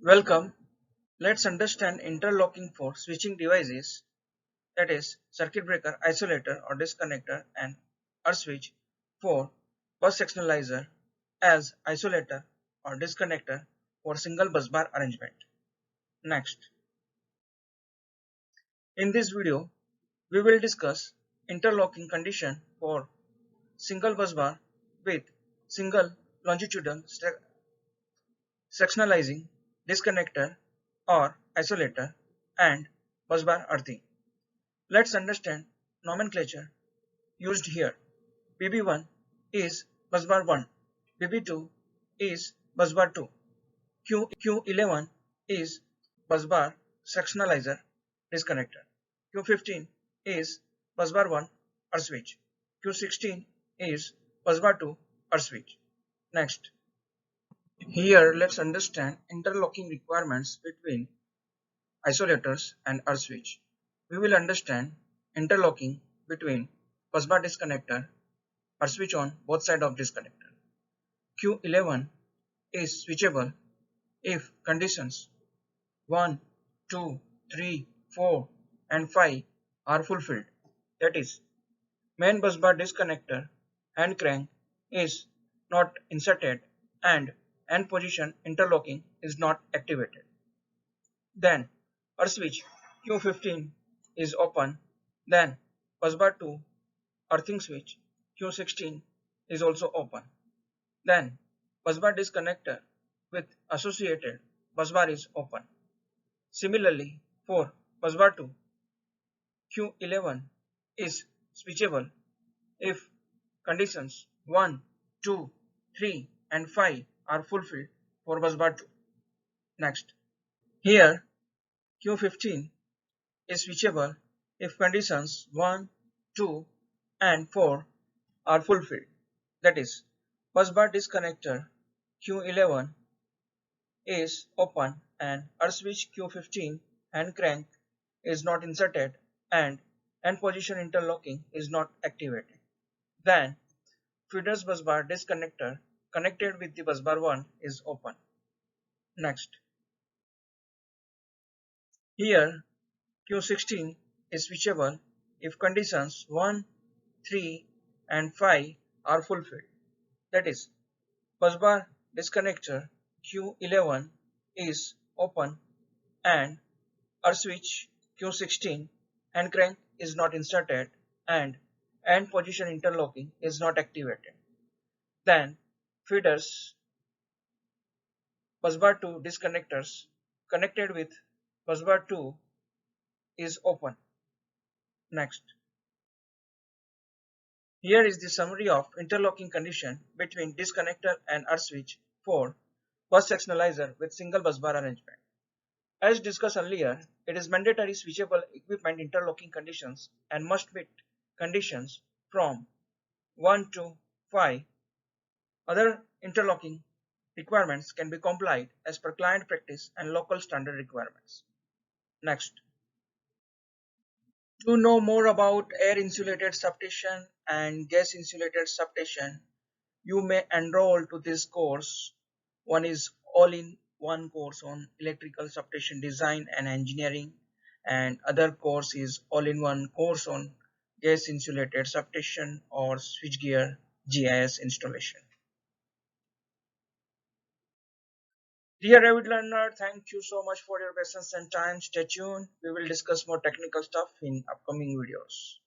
Welcome. Let's understand interlocking for switching devices, that is circuit breaker, isolator or disconnector, and or switch for bus sectionalizer as isolator or disconnector for single busbar arrangement. Next, in this video, we will discuss interlocking condition for single busbar with single longitudinal sectionalizing disconnector or isolator and busbar earthing. Let's understand nomenclature used here. BB1 is busbar 1, BB2 is busbar 2, Q11 is busbar sectionalizer disconnector, Q15 is busbar 1 or switch, Q16 is busbar 2 or switch. Next, here let's understand interlocking requirements between isolators and earth switch. We will understand interlocking between busbar disconnector or switch on both sides of disconnector. Q11 is switchable if conditions 1, 2, 3, 4 and 5 are fulfilled. That is, main busbar disconnector hand crank is not inserted and end position interlocking is not activated. Then earth switch Q15 is open. Then busbar 2 earthing switch Q16 is also open. Then busbar disconnector with associated busbar is open. Similarly, for busbar 2, Q11 is switchable if conditions 1, 2, 3 and 5 are fulfilled for busbar 2. Next, here Q15 is switchable if conditions 1, 2 and 4 are fulfilled. That is, busbar disconnector Q11 is open and earth switch Q15 and crank is not inserted and end position interlocking is not activated. Then feeders busbar disconnector connected with the busbar 1 is open. Next, here Q16 is switchable if conditions 1, 3 and 5 are fulfilled. That is, busbar disconnector Q11 is open and earth switch Q16 and crank is not inserted and end position interlocking is not activated. Then feeders busbar 2 disconnectors connected with busbar 2 is open. Next, here is the summary of interlocking condition between disconnector and earth switch for bus sectionalizer with single busbar arrangement. As discussed earlier, it is mandatory switchable equipment interlocking conditions and must meet conditions from 1 to 5. Other interlocking requirements can be complied as per client practice and local standard requirements. Next, to know more about air insulated substation and gas insulated substation, you may enroll to this course. One is all-in-one course on electrical substation design and engineering, and other course is all-in-one course on gas insulated substation or switchgear GIS installation. Dear avid learner, thank you so much for your patience and time. Stay tuned. We will discuss more technical stuff in upcoming videos.